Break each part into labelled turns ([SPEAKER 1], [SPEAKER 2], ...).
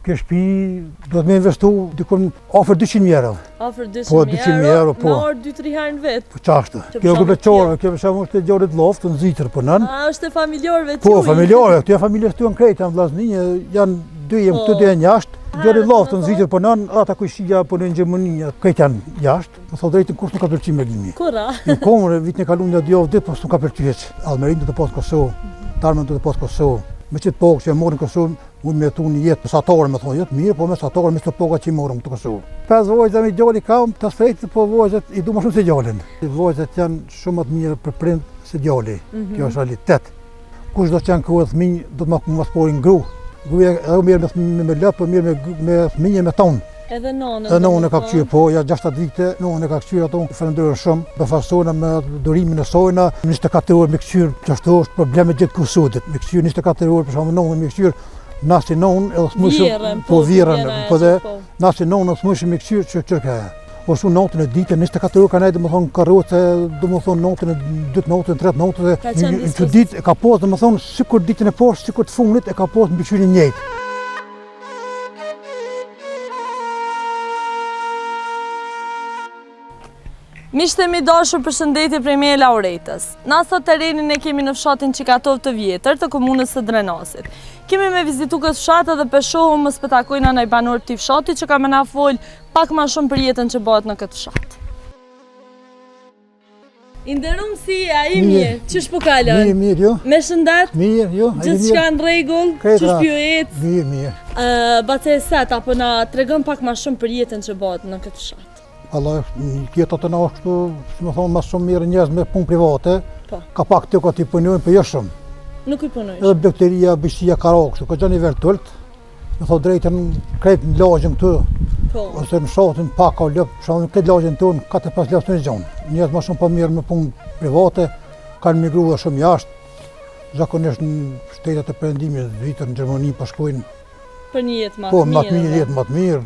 [SPEAKER 1] Kjo shtëpi do të më investu dikon afër 200.000 euro.
[SPEAKER 2] Afër 200.000 euro,
[SPEAKER 1] po.
[SPEAKER 2] në orë 2-3 herë në vetë.
[SPEAKER 1] Po qashtë. Kjo gëbeqore, kjo për shembull është e gjorit loft, në zitër për nën.
[SPEAKER 2] A, është e familjarëve
[SPEAKER 1] Po,
[SPEAKER 2] tuaj?
[SPEAKER 1] familjarëve, këtu janë familjes tuaj në krejt, janë vllazëni, janë dy jem këtu dy janë jashtë. Gjorit loft në zitër për nën, ata ku shija po në Gjermani, krejt janë jashtë. Më thon drejtën kush nuk ka pëlqyer me gimi.
[SPEAKER 2] Kura?
[SPEAKER 1] Në komën vitin e kaluar ja dy ditë, po s'u ka pëlqyer. Almerin do të pas Kosovë, Tarmën do të pas Kosovë. Me qëtë pokë që e morin Kosovë, unë me tu një jetë mesatare, me thonë, jetë mirë, po mesatare me qëtë poka që i morëm të Kosovë. 5 vojzë me gjalli kam, të sfrejtë, po vojzët i du ma shumë se gjallin. Vojzët janë shumë më të mirë për prind se gjalli, kjo është realitet. Kush do që janë kohë fëmijë, do të më sporin gru. Gruja edhe mirë me lëpë, po mirë me fëmijë me tonë.
[SPEAKER 2] Edhe nonën?
[SPEAKER 1] Edhe nonën e ka këqyrë, po, ja 6 vite, nonën e ka këqyrë ato, falenderoj shumë, befasona me durimin e sojna, 24 orë me këqyrë, që ashtu është probleme gjithë kusudit, me këqyrë 24 orë, për shumë nonën me këqyrë, nasi nonën edhe smëshëm, po virën, po dhe nasi nonën edhe smëshëm me këqyrë që qërka e. Po shumë notën e ditë, 24 orë ka nejtë, më thonë, karroce, do më thonë, notën e 2 notën, 3 notën, në që ditë e ka posë, do më thonë, sikur ditën e poshtë, sikur të funit, e ka posë në bëqyrin njëjtë.
[SPEAKER 2] Miqtë e mi dashur, përshëndetje prej meje Lauretës. Na sot terrenin e kemi në fshatin Qikatov të vjetër të komunës së Drenasit. Kemi me vizitu këtë fshat edhe peshohëm më spetakojna në i banor të fshati që ka me na fol pak ma shumë për jetën që bëhet në këtë fshat. Inderum si, a i mirë, qësh po kalon?
[SPEAKER 1] Mirë, jo.
[SPEAKER 2] Me shëndet?
[SPEAKER 1] Mirë, jo.
[SPEAKER 2] Gjithë shka në regull, qësh pjo jetë?
[SPEAKER 1] Mirë.
[SPEAKER 2] Bace e set, apo na tregon pak ma shumë për jetën që bëhet në këtë fshat?
[SPEAKER 1] Allah, kjetat të na është, si me thonë, mas shumë mirë njerëz me punë private, ka pak të këtë i punojnë, për jo shumë.
[SPEAKER 2] Nuk i punojnë?
[SPEAKER 1] Edhe bakteria, bështia, karakështu, ka gjë një verë tëllët, me thonë drejtën krejt në lagjën këtu, ose në shatin pak ka lëpë, shumë këtë lagjën tonë, 4-5 lëpë të një gjonë. Njerëz ma shumë për mirë me punë private, kanë migru dhe shumë jashtë, zakonisht në shtetet e perëndimit, vitër në Gjermani po shkojnë.
[SPEAKER 2] Për një jetë
[SPEAKER 1] Po, më të mirë.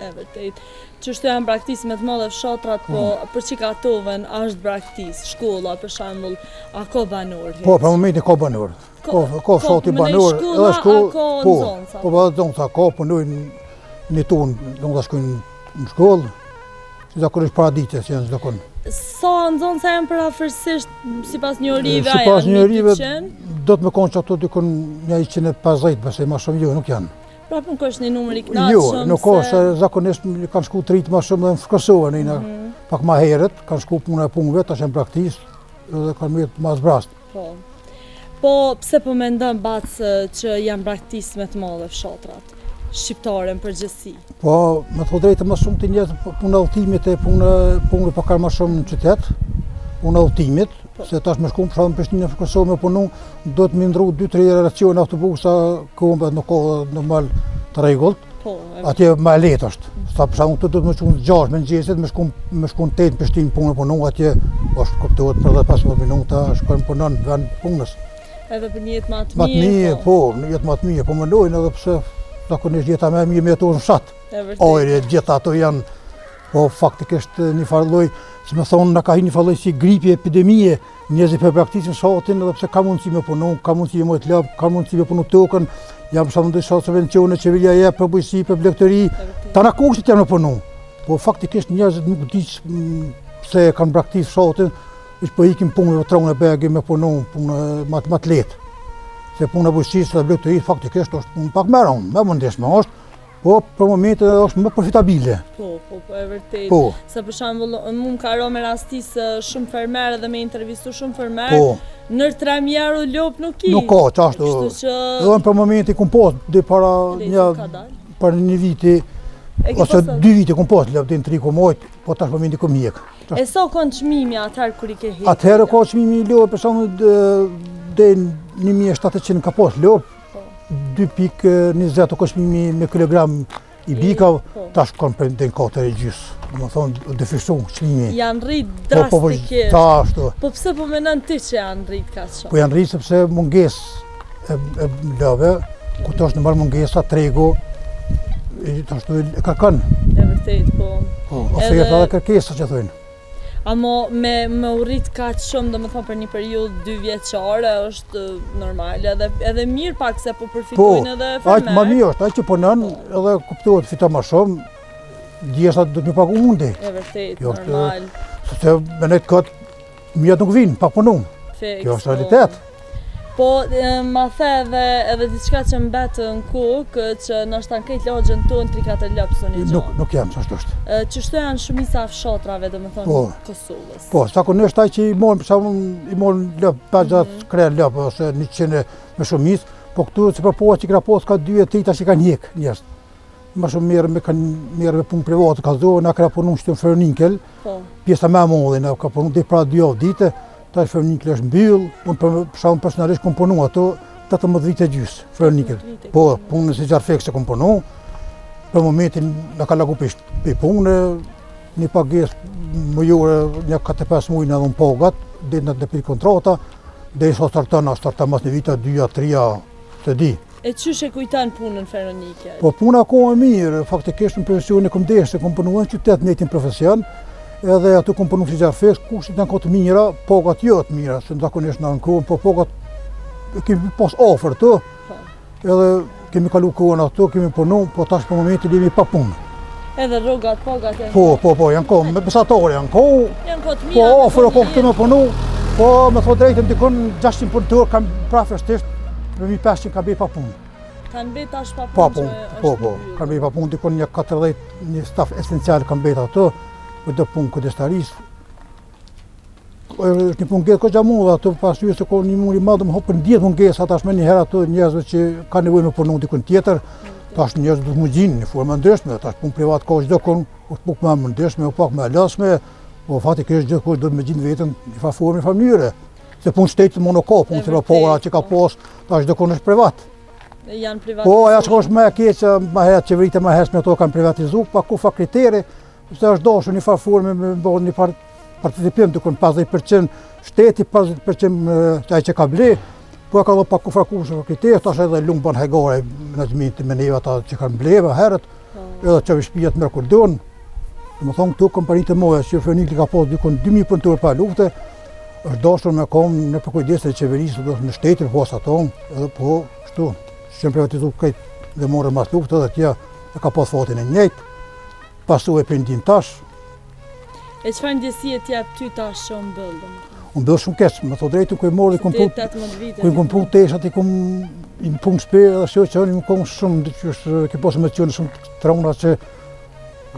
[SPEAKER 2] E vërtet. Qështu janë braktisë me të madhe fshatrat, po për Qikatovën është braktisë, shkolla për shembull, a ka banor?
[SPEAKER 1] Po, për momentin ka banor. Ka fshati banor, edhe shkollë, po, edhe zonca, ka punojnë një tonë, do të shkojnë në shkollë, si zakonisht paraditës janë zakon.
[SPEAKER 2] Sa në zonca janë për afërsisht, sipas njerive, a
[SPEAKER 1] sipas
[SPEAKER 2] janë
[SPEAKER 1] njerive,
[SPEAKER 2] 100?
[SPEAKER 1] do të më konë që ato dikon një 150, besoj ma shumë jo, nuk janë.
[SPEAKER 2] Pra për në është një numër i knaqshëm?
[SPEAKER 1] Jo, nuk është, zakonisht kanë shku të rritë ma shumë dhe në Kosovë, pak ma herët, kanë shku puna e punëve, tash janë praktisë, edhe kanë mjetë ma zbrast.
[SPEAKER 2] Po, pse po mendon bacë që janë braktisë me të madhe fshatrat, shqiptare në përgjithësi? Po,
[SPEAKER 1] me thot drejtë ma shumë të njerëz puna udhëtimit e punëve pa kanë ma shumë në qytet, puna udhëtimit, se tash me shku për Prishtinë në Kosovë me punu, do të më ndru 2-3 relacione autobusa, këmbe nuk ka normal të rregullt. Atje më lehtë është. Sa për shembull këtu do të më shkon 6 me mëngjesit, më shkon 8 në Prishtinë punë punu, atje është kuptohet për 15 minuta, shkojmë punon në vend punës.
[SPEAKER 2] Edhe për një jetë më të mirë.
[SPEAKER 1] Po, një jetë më të mirë, po mendojnë edhe pse zakonisht jeta më e mirë me ato në fshat. Ajri, gjithë ato janë, po faktikisht një farë lloj, si më thonë, na ka hyrë një farë lloj si gripi, epidemie, njerëzit për praktikisht fshatin, edhe pse ka mundësi me punu, ka mundësi me të lop, ka mundësi me punu tokën, jam për shembull disa subvencione qeveria jep për bujqësi, për blegtëri, tana kushtet janë me punu. Po faktikisht njerëzit nuk dinë pse kanë praktikisht fshatin, veç po ikin punëve tronë begi me punu, punë më të lehtë. Se puna e bujqësisë dhe blegtërisë faktikisht është punë pak më rëndë, më mundeshme është. Po, për momentin është më profitabile.
[SPEAKER 2] Po, e vërtet. Se për shembull, më ka rënë me rastisë shumë fermerë dhe me intervistu shumë fermerë, nër 3.000 euro lop nuk i.
[SPEAKER 1] Nuk ka, qashtu. Edhe për momentin kum pas dhe para një viti, ose 2 vite kum pas lop dhe në 3,8, po tash momenti kum hjek.
[SPEAKER 2] E sa kanë çmimi atëherë kur i ke hjek?
[SPEAKER 1] Atëherë ka çmimi lop, për shembull, dhe 1.700 ka pas lop. 2,20 o çmimi me kilogram i bikav, tash kanë për në 4,5. Më thonë, defisu çmimi.
[SPEAKER 2] Janë rrit drastikisht. Po pse po mendon ti që janë rrit ka shumë?
[SPEAKER 1] Po janë rrit sepse mungesë e love, ku tash në marrë mungesa, tregu, tash e kërkon.
[SPEAKER 2] E vërtet, po.
[SPEAKER 1] Ose jetë edhe kërkesa që thojnë.
[SPEAKER 2] Amo me u rrit kaq shumë, domethënë për një periudhë 2 vjeçare është normale, edhe mirë pak se po përfitojnë edhe fermerët.
[SPEAKER 1] Po, më mirë është, ai që punon edhe kuptohet fiton më shumë, djesa do të më pagu mundi.
[SPEAKER 2] E vërtet, normal.
[SPEAKER 1] Se me nejtë këtë mjetë nuk vinë, pa punu. Kjo është realitet.
[SPEAKER 2] Po, ma the edhe diçka që mbetë në kokë, që nështë në kejtë lagjën tonë 3-4 lëpë së një gjonë.
[SPEAKER 1] Nuk jam, që është.
[SPEAKER 2] Qështu janë shumisa fshatrave, dhe më thonë, Kosovës?
[SPEAKER 1] Po, zakonisht ai që i morën lëpë, 50 krejnë lëpë, ose 100 me shumis, po këtu që përpoha që i krapos ka 2-3 që i ka njek njështë. Ma shumë mirë me punë private, ka zohë, na kra punu që të në Ferninkel, pjesa me modhe, na ka punu dhe pra 2 javë dite, ta Ferninkel është mbyll, unë për shumë personalisht kom punu ato 18 vite gjysë, Ferninkel. Po, punë si Gjarfek se kom punu, për momentin na ka lagu për punë, një pages mëjore, një 45 mujnë edhe në pogat, dhe në të për kontrata, dhe i so startana mas një vita, 2-3, të di.
[SPEAKER 2] E qysh e kujtan punën Ferninkel?
[SPEAKER 1] Po puna ko e mirë, faktikisht në profesionin e kom deshë, kom punu në qytet në jetin profesion, edhe aty kom punu si Gjarfek, kushtet janë këtë mira, pogat jo të mira, se në zakonisht në kohën, po pogat kemi pas ofër të, edhe kemi kalu kohën ato, kemi punu, po tash për momentin jemi pa punë.
[SPEAKER 2] Edhe rrogat, pogat janë?
[SPEAKER 1] Po, janë kohë, me besatore janë kohë, po ofër o kohë këtë me punu, po me thot drejtën dikon 600 punëtor kam prafështisht, me 1500 ka bëj pa punë.
[SPEAKER 2] Kanë bëj tash pa punë?
[SPEAKER 1] Po, kanë bëj pa punë, dikon një 40, një staf esencial kanë bëj ato, për të punë këdestarisë. është një punë këtë gjamu dhe ato pasujë se ko një muri madhë më hopën 10 mungesa tash me njëherë ato njerëzve që ka nevojë me punu dikun tjetër, tash njerëzve duhet më gjinë një formë ndryshme, tash punë privat ka çdo kon, është pak më ndryshme, pak më lëshme, po fatikisht çdo kush duhet më gjinë veten në fa formë, në mënyrë. Se punë shtetit më nuk ka, punë cilopora që ka pas, tash çdo kon është privat.
[SPEAKER 2] Janë privat.
[SPEAKER 1] Po, ajo që është më e keq, më herët qeveritë më hershme ato kanë privatizuar, pa ku fa kriteri, se është dashur një fa formë me bën një participim dikon 50% shteti, 50% ai që ka ble, po ka dhënë pa ku fa kriteri, tash edhe lung ban hegare menaxhimenti me neva ata që kanë ble më herët, edhe çavi shtëpiat me kurdon. Domethënë këtu kompanitë të mëdha që Fernikli ka pas dikon 2000 punëtor pa lufte, është dashur me kom në përkujdes të qeverisë në shtetin pas ato, edhe po kështu, që privatizuar këtë dhe morë mas luftë edhe tja e ka pas fatin e njëjtë, pasu e pendim tash.
[SPEAKER 2] E çfarë ndjesie t'jap ty tash që unë bëllë?
[SPEAKER 1] Unë bëllë shumë keq, më thot drejtu ku e morë dhe ku i kom punë teshat, i kom punë shpe edhe shë që unë i kom shumë, ke posë me të qënë shumë trauna që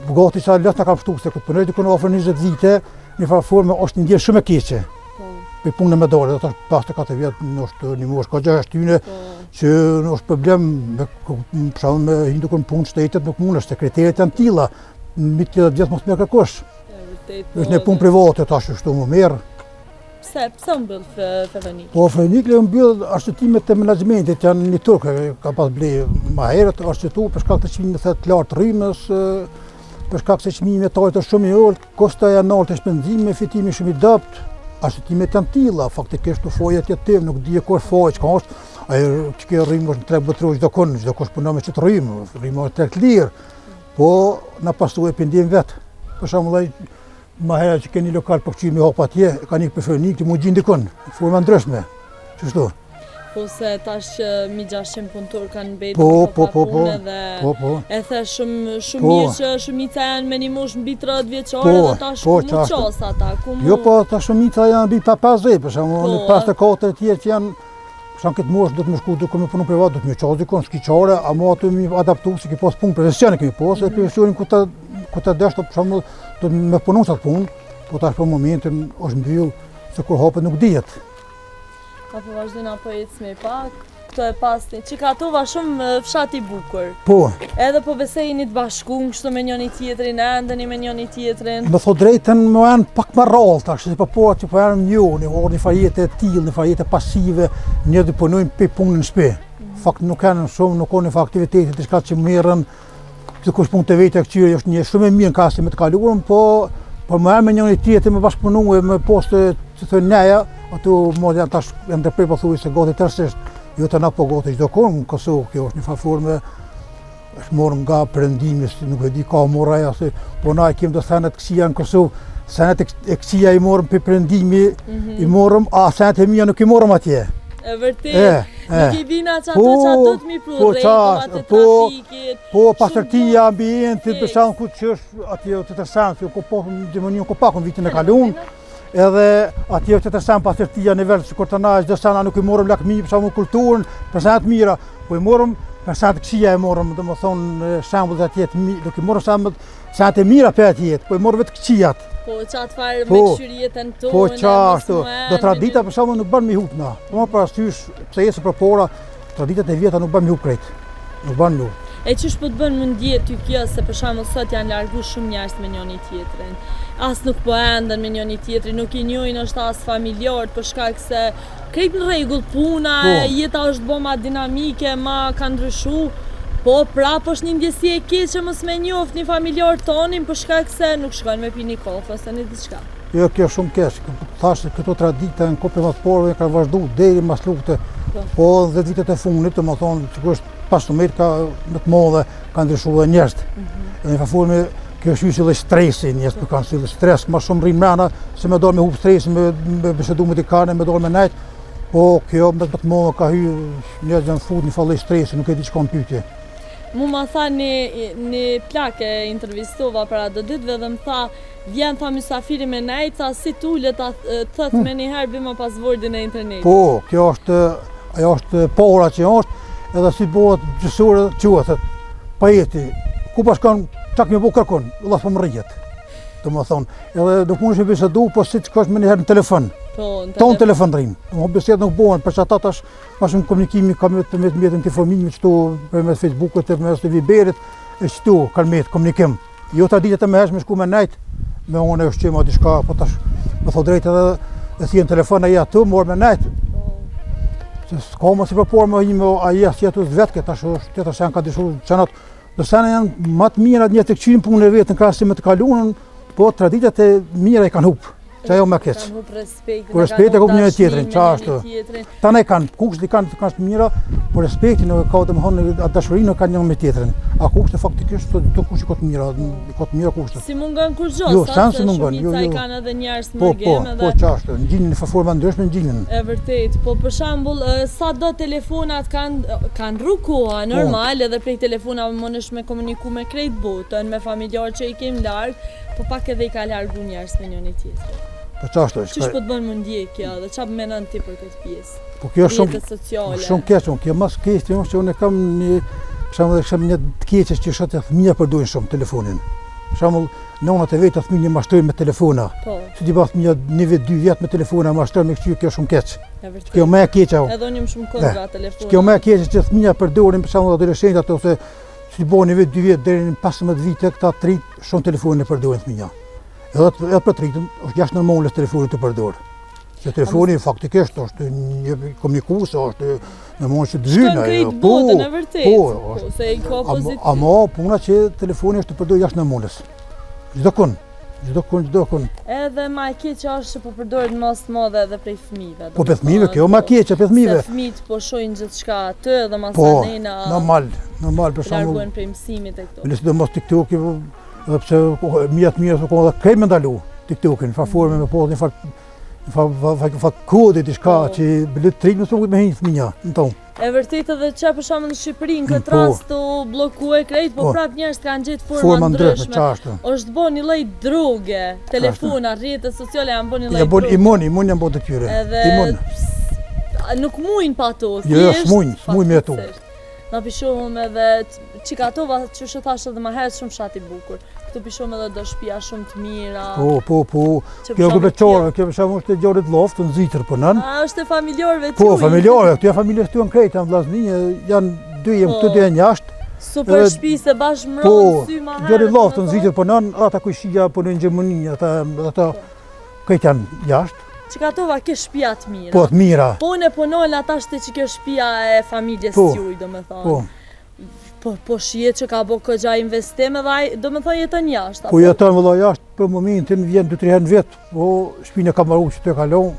[SPEAKER 1] gati që lëtë në kam shtu, se këtë përnëjtë kënë ofër 20 vite, një farë forme është një ndjenë shumë e keqe. Për punë me dore, dhe pas të 4 vjetë nështë një mosh ka gjë shtyne që nështë problem me hindu kënë punë shtetet nuk mund është, se kriterit janë tila, mi të vjetë mos me kërkosh. është një punë private tash është më mirë.
[SPEAKER 2] Pse mbyll Fernikli?
[SPEAKER 1] Po Fernikli mbyll arshyetimet e menaxhmentit janë një turk, ka pas ble më herët arsyetu për shkak të çmimit të lartë rrymës, për shkak se çmimi metallit është shumë i ulët, kosta e lartë të shpenzimit, fitimi shumë i dobët. Arshyetimet janë tilla, faktikisht në foja tjetër nuk di kur fojë çka është, ajo që ke rrymë është tre botroj çdo kush punon me çet rrymë, rrymë është tek lirë. Po na pasoi pendim vet. Për shembull, më herë që keni lokal po qymi hop atje, kanë një Fernikli mu gjin dikon, forma ndryshme. Çështo.
[SPEAKER 2] Po se tash që 1600 punëtor kanë mbetur pa punë dhe e the shumë mirë që shumica janë me një moshë mbi 30 vjeçare dhe tash ku mu qos ata, ku mu...
[SPEAKER 1] Jo, po tash shumica janë mbi 50, për shembull, në 54 të tjerë që janë Shan këtë moshë do të më shku duke me punu privat, do të më qas dikon skiqare, ama aty më adaptu si ke pas punë profesionin kemi pas, e profesionin ku ta desh për shembull do të më punu sa punë, po tash për momentin është mbyll se kur hapet nuk dihet.
[SPEAKER 2] Apo vazhdojnë apo ecme pak, këto e pasni, që ka tova shumë fshat i bukur.
[SPEAKER 1] Po.
[SPEAKER 2] Edhe po besoj jeni të bashkuar kështu me njëri tjetrin, endeni me njëri tjetrin.
[SPEAKER 1] Më thot drejtën më janë pak më rrallë tash, se po që po janë një farjetë e tillë, një farjetë pasive, një të punojnë pe punën në shtëpi. Fakt nuk kanë shumë, nuk kanë aktivitete diçka që merren, të kush punë të vetë këtyre është një shumë e mirë kasë me të kaluarën, po më janë me njëri tjetrin me bashkëpunuar me poste që thonë neja, ato mod janë tash janë ndërprer pothuajse gati tërësisht. Jo të na po gati çdo kohë në Kosovë, kjo është një formë është morëm nga perëndimi, nuk e di ka morë aja, po na e kem do senet kësia në Kosovë, senet e kësia i morëm për perëndimi, i morëm, a senet e mija nuk i morëm atje.
[SPEAKER 2] E vërtet, nuk i vina që ato që ato të mi pru rregullat e trafikit.
[SPEAKER 1] Po, pasërtia, ambientit, për shkak ku që është atje të tërsen, që ko pakun vitin e kalun, edhe atje të tërsen pasërtia në vetë që kur të na çdo sena nuk i morëm lakmi, për shkak kulturën, për senet mira, po i morëm për senet kësia e morëm, dhe më thonë shembull të atjet, nuk i morëm senet e mira për atjet, po i morëm vetë këqijat.
[SPEAKER 2] Po, qatë farë me këshyrijetën tonë,
[SPEAKER 1] po qashtu, do tradita për shkakun nuk bën me hup na. Po për arsyesh pse jesë për pora, traditat e vjetra nuk bën me hup krejt. Nuk bën lu.
[SPEAKER 2] E çish po të bën më ndjet ty kjo se për shembull sot janë largu shumë njerëz me njëri tjetrin. As nuk po enden me njëri tjetrin, nuk i njohin është as familjar për shkak se krejt në rregull puna, jeta është bë ma dinamike, ma ka ndryshu. Po, prapë është një ndjesi e keqe mos me njoft një familjar tonin për shkak se nuk shkojnë me pi një kofë ose një diçka.
[SPEAKER 1] Jo, kjo shumë keq. Thashë këto tradita në kopë të porëve kanë vazhdu deri mas lufte. Po 10 vitet e fundit, domethënë, sigurisht pas të ka më të madhe kanë ndryshuar njerëzit. Në një formë kjo është hyjë dhe stresi, njerëzit po kanë si stres, më shumë rrin mrena se më dorë me hub stresin, me bisedu me dikane, me dorë me nejt. Po kjo më të madhe ka hyrë njerëzit në fund një fallë stresi, nuk e di çka pyetje.
[SPEAKER 2] Mu ma tha një plakë intervistova para do ditëve dhe më tha vjen tha mysafiri me nejt, tha si t'ullet thët me njëherë bima pas vordin e internetit.
[SPEAKER 1] Po, kjo ajo është pora që është, edhe si bëhet gjësore quhet, pa jeti, ku pa shkon, çak më bu kërkon, Allah po më rrihet. Domethënë, edhe nuk mundesh të bisedu, po si të shkosh me njëherë në telefon. Ton telefon rrim. Mo bisedë nuk bëhen, për çata tash ma shumë komunikimi ka me mjetin të informimit këtu përmes Facebookut, përmes të Viberit, e këtu kanë me komunikim. Jo ta ditët e mëhershme shku me nejt, me unë është çema diçka, po tash më thot drejt edhe e thjen telefon ai aty, mor me nejt. Se s'ka më si përpor më një ai as jetu vetë, tash është tjetër se janë ka dishu çanat, do sa janë më të mira një të këqyn punën e vet në krahasim me të kalunën, po traditat e mira i kanë hup. Që ajo më keq.
[SPEAKER 2] Kanë hup respektin.
[SPEAKER 1] Po respekti ka një tjetrin, çashtu. Tanë kanë kushtet kanë të mira, po respektin e ka domthonë atë dashurinë kanë një me tjetrin. A kushtet faktikisht to kushtet ka të mira kushtet.
[SPEAKER 2] Si mungon kur gjë,
[SPEAKER 1] jo, sa si mungon, jo.
[SPEAKER 2] Ai kanë edhe njerëz më gjem edhe.
[SPEAKER 1] Po çashtu, ngjinin në forma ndryshme ngjinin.
[SPEAKER 2] E vërtet, po për shembull, sa do telefonat kanë rrukoha normal edhe prej telefonave mundesh me komuniku me krejt botën, me familjar që i kem larg, po pak edhe i ka largu njerëz me njëri tjetrin.
[SPEAKER 1] Po çashtu është.
[SPEAKER 2] Çish po të bën më ndje kjo dhe çfarë mendon ti për këtë pjesë?
[SPEAKER 1] Po kjo është shumë keq, kjo mas keq është që unë kam një për shembull një të keqe që shoqë fëmijë përdorin shumë telefonin. Për shembull, nonat e vetë fëmijë mashtrojnë me telefona. Po. Si ti bash fëmijë 1 vit 2 vjet me telefona mashtrojnë me kjo shumë keq. Kjo më e keq ajo.
[SPEAKER 2] Edhe unë jam shumë kontra telefonit.
[SPEAKER 1] Kjo më e keq që fëmijë përdorin për shembull adoleshentat ose si bën 1 vit 2 vjet deri në 15 vite këta trit shumë telefonin e përdorin fëmijë. Edhe për tritën, është jashtë normale telefonit të përdor. Se telefoni faktikisht është një komunikues, është në mund që dëzyna.
[SPEAKER 2] Po, në vërtet. Po, se i ka pozitiv.
[SPEAKER 1] Ama puna që telefoni është të përdor jashtë normales. Çdo kun.
[SPEAKER 2] Edhe më e keq është që po përdoret më së madhe edhe prej fëmijëve.
[SPEAKER 1] Po për fëmijëve, kjo më keq për fëmijëve.
[SPEAKER 2] Se fëmijët po shohin gjithçka aty edhe masanena.
[SPEAKER 1] Po, normal për shembull.
[SPEAKER 2] Largohen prej mësimit e këto.
[SPEAKER 1] Nëse do mos TikTok-i edhe pse mija se ka edhe me ndalu TikTokin, fa forme me po një fa kode diçka që bëllet trik nësë me hinjë fëmija në tonë.
[SPEAKER 2] E vërtet edhe që për shumë në Shqipëri në këtë rast të blokue krejt, po prap njerëz kanë gjetë forma ndryshme. Është bo një lloj droge, telefona, rrjetet sociale janë bo një lloj droge.
[SPEAKER 1] Imon janë bo të tyre.
[SPEAKER 2] Edhe nuk mujnë pa to,
[SPEAKER 1] jo, s'mujnë me to.
[SPEAKER 2] Na pishohëm edhe qikatova që shë thashtë edhe ma herë shumë shati bukur. Këtu pishohëm edhe do shtëpia shumë të mira.
[SPEAKER 1] Po. Kjo gëbeqore, kjo për shumë është e gjorit loftë në zitër për nën.
[SPEAKER 2] A, është e familjarëve të
[SPEAKER 1] Po, familjarëve, këtu e familjes të janë krejt, janë vllazni, janë dy jem këtu dy janë jashtë.
[SPEAKER 2] Super shtëpi se bash mronë, sy ma herë.
[SPEAKER 1] Po, gjorit loftë në zitër për nën, ata kujshia për në Gjermani, ata krejt janë jashtë.
[SPEAKER 2] Qikatova kjo shtëpia të mira.
[SPEAKER 1] Po, të mira.
[SPEAKER 2] Po në punojnë ata shte që kjo shtëpia e familjes juj, do me thonë. Po shihet që ka bo këgja investim edhe do me thonë jeton jashtë.
[SPEAKER 1] Po jeton vëlla jashtë, për momentin vjen 2-3 herë në vjet, po shtëpinë ka marru që të kalon.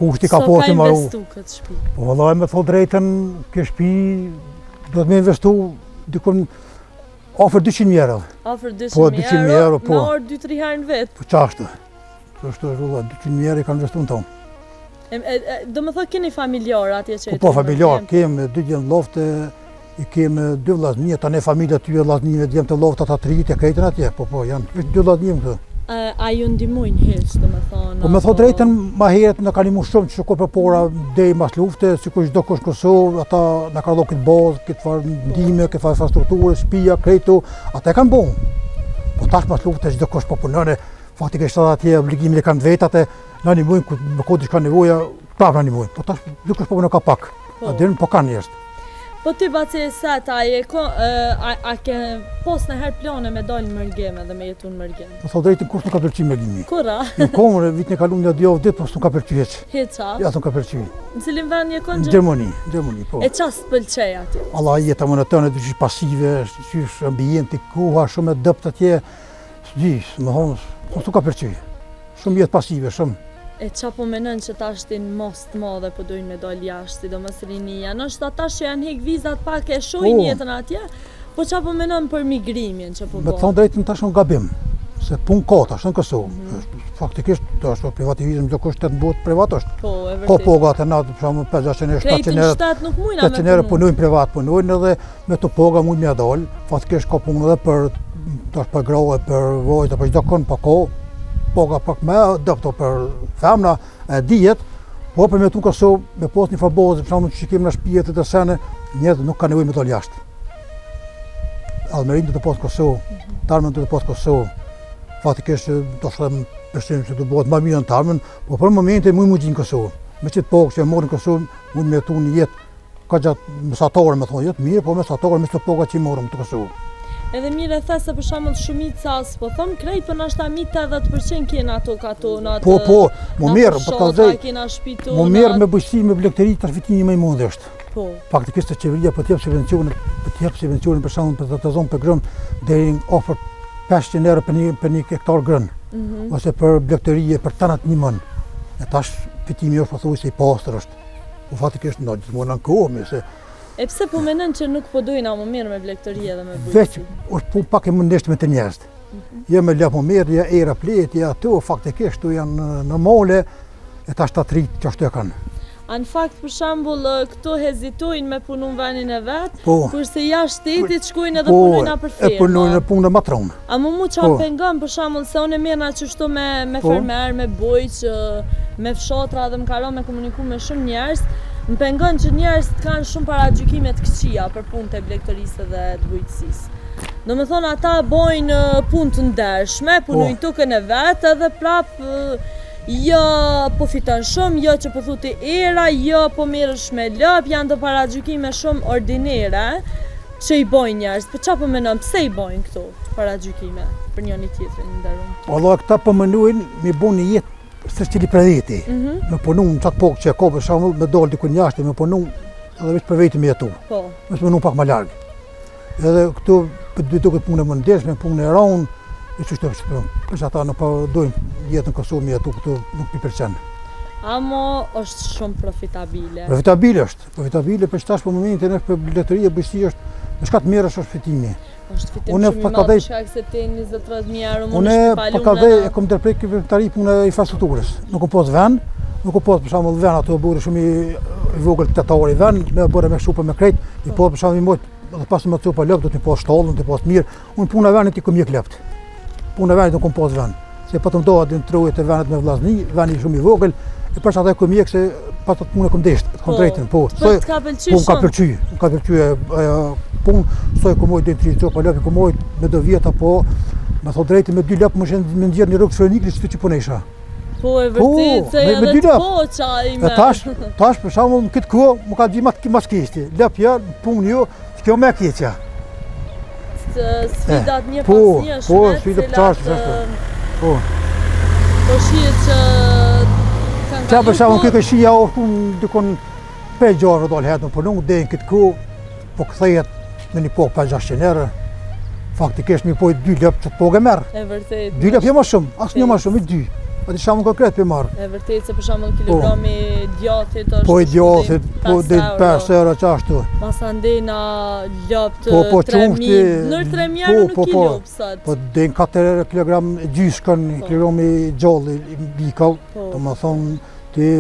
[SPEAKER 1] Kushti ka po të marru.
[SPEAKER 2] So ka investu këtë shtëpi?
[SPEAKER 1] Po vëlla me thot drejtën, kjo shtëpi do të me investu dikon afër 200 euro.
[SPEAKER 2] Afër
[SPEAKER 1] 200 euro, po.
[SPEAKER 2] Me orë 2-3 herë në vetë.
[SPEAKER 1] Po qashtë. Është rrulla 200 euro i kanë investuar tonë.
[SPEAKER 2] Do më thë keni familjar atje që
[SPEAKER 1] Po familjar, kemë 2 djemë lofte, i kemë 2 vllaznie, tani familja ty e vllaznive djemë të lofta ta 3 e krejtën atje, po janë 2 vllaznie këtu.
[SPEAKER 2] A ju ndihmojnë hiç, do më thonë?
[SPEAKER 1] Po me thot drejtën, ma herët na kanë ndihmuar shumë që për pora deri mas lufte, sikur çdo kush Kosovë, ata na kanë dhënë këtë bazë, këtë farë ndihme, këtë farë infrastrukturë, shtëpia, krejtu, ata e kanë bënë. Po tash mas lufte çdo kush po punon, faktikisht ata atje obligimin e kanë vetat e na ndihmojnë kur me kodë ka nevoja, prapë na ndihmojnë. Po tash dikush po punon ka pak. A deri po kanë njerëz.
[SPEAKER 2] Po ty baci sa ta a ke pos në herë plane me dalë në Mërgem edhe me jetu në Mërgem?
[SPEAKER 1] Po thot drejtën kush nuk ka pëlqyer Mërgemi.
[SPEAKER 2] Kura?
[SPEAKER 1] Në kohën e vitin e kaluar dy javë ditë, po s'u ka pëlqyer hiç.
[SPEAKER 2] Hiça?
[SPEAKER 1] Ja s'u ka pëlqyer.
[SPEAKER 2] Në cilin vend je kon?
[SPEAKER 1] Gjermani, po.
[SPEAKER 2] E çfarë s'pëlqej atje?
[SPEAKER 1] Allah jeta monotone, dysh pasive, dysh ambienti, koha shumë e dobët atje. Dysh, më thonë, po s'u ka pëlqyer. Shumë jetë pasive, shumë.
[SPEAKER 2] E qa po menën që ta shtin mos të madhe po dojnë me dalë jashtë, sidomos rinia, nështë ata që janë hek vizat pak e shojnë jetën atje, po qa po menën për migrimin që po
[SPEAKER 1] Me të thonë drejtën tash në gabim, se punë ka tash në Kosovë. Faktikisht është privatizëm, çdo kush të bëhet privat është.
[SPEAKER 2] Po, e vërtet.
[SPEAKER 1] Ka poga të natë, për shembull 500 euro, 700 euro.
[SPEAKER 2] Krejtë në nuk mujna me
[SPEAKER 1] 700 euro punojnë privat, punojnë edhe me të poga mund m'ia dal. Faktikisht ka punë edhe për tash për grave, për vajza, për çdo kënd pa kohë. Poga pak me dopto për femna e dijet, po për me tu Kosovë, me pas një farbozë, për shembull që kemi në shtëpi të sene, njerëzit nuk kanë nevojë me dal jashtë. Almerin do të pas Kosovë, Tarmën do të pas Kosovë. Faktikisht do të them besim se do bëhet më mirë në Tarmën, po për momentin më gjin Kosovë. Me çit pogë që morën Kosovë, mund me tu një jetë ka gjatë mesatare, më thonë, jetë mirë, po mesatare me çto poga që morëm të Kosovë.
[SPEAKER 2] Edhe mirë e the se për shembull shumica po thon krejt po nashta mi 80% kena ato kato në atë.
[SPEAKER 1] Po, më mirë, po kallzoj. Më mirë me bujqësi me blegtëri tash fitimi më i mundë është.
[SPEAKER 2] Po.
[SPEAKER 1] Faktikisht qeveria po të jep subvencione, për shembull për të zonë për grëm deri ofër 500 euro për një hektar grën. Ose për blegtëri për tanat një mën. E tash fitimi është pothuajse i pastër është. Po faktikisht ndonjë gjithmonë në kohë se
[SPEAKER 2] e pse po menën që nuk po dojna më mirë me blegtëri edhe me bujqësi?
[SPEAKER 1] Veç, është punë pak e mëndeshme të njerëz. Ja me lep më mirë, ja era pleti, ja ato faktikisht tu janë normale, e tash ta trit që ashtu e kanë.
[SPEAKER 2] A në fakt për shembull këto hezitojnë me punu në vendin e vet,
[SPEAKER 1] po,
[SPEAKER 2] kurse jashtë shtetit shkojnë edhe punojnë për fermë.
[SPEAKER 1] E punojnë në punë matron.
[SPEAKER 2] A mu qa pengon për shembull se unë merrna çështo me fermer, me bujq, me fshatra dhe më karon me komuniku me shumë njerëz. Më pengon që njerëz kanë shumë paragjykime të këqija për punët e blegtërisë dhe të bujqësisë. Do me thonë ata bojnë punë të ndershme, punojnë tukën e vetë edhe prapë jo po fiton shumë, jo që po thuti era, jo po merresh me lop, janë të paragjykime shumë ordinere që i bojnë njerëz. Po çfarë po mendon, pse i bojnë këto paragjykime për njëri tjetrin nderuar?
[SPEAKER 1] Allah këta po mendojnë me bën një jetë se cili prediti. Me punu në qatë pokë që e ka për shembull me dalë dikun jashtë, me punu edhe veç për vetë me jetu.
[SPEAKER 2] Po.
[SPEAKER 1] Me punu pak më larg. Edhe këtu duket punë më ndershme, punë e rënd, e çështë për që ata nuk po dojnë jetën në Kosovë me jetu këtu nuk i pëlqen.
[SPEAKER 2] Amo është shumë profitabile.
[SPEAKER 1] Profitabile për tash për momentin është për blegtëri e bujqësi është në shkat merresh është fitimi.
[SPEAKER 2] Është fitim shumë i madh për shkak se te 20-30.000 euro mund të shpalun.
[SPEAKER 1] Unë pakadej e kom ndërprek veprimtari punë e infrastrukturës. Nuk kom pas vend, nuk kom pas për shembull vend ato burë shumë i vogël tetori vend, me bërë me shupë me krejt, i po për shembull i mot, edhe pas më copa lop do të pas shtallën, të pas mirë. Unë puna e vendit i kom mjek lept. Puna e vendit nuk kom pas vend. Se po të ndoha din trojet e vendit me vllazni, vendi shumë i vogël, e pas atë kom mjek se pas të punë kom desht, kom drejtën, po.
[SPEAKER 2] Ka pëlqyer.
[SPEAKER 1] Ka pëlqyer punë, soi komoj deri 3 copa lop, komoj me do vjet apo me thon drejtë me 2 lop më shën me nxjerr një rrugë fronikli çtu që punesha.
[SPEAKER 2] Po e vërtet se edhe të poça ime.
[SPEAKER 1] Tash për shembull këtë kohë më ka dhënë më skesti. Lop ja punë jo, kjo më keqja.
[SPEAKER 2] Sfidat një pas një
[SPEAKER 1] Po, sfidat çfarë është? Po.
[SPEAKER 2] Po shihet që kanë
[SPEAKER 1] çfarë për shembull këtë shija dikon 5 gjara dal hedhën po nuk deri këtë kohë po kthehet në një pokë pa 600 euro. Faktikisht mi po 2 lop që pogë merr.
[SPEAKER 2] E vërtet.
[SPEAKER 1] 2 lop jo më shumë, asnjë më shumë, 2. Ati shamë konkret për marë.
[SPEAKER 2] E vërtet se për shembull kilogrami djathit është
[SPEAKER 1] Po i djathit, po dhe 5 euro qashtu.
[SPEAKER 2] Masandena ljopt 3.000, nër 3.000 euro në kilo sot.
[SPEAKER 1] Po dhe në 4 kilogram gjyshkën, kilogrami gjallë i bikall, do më thonë ti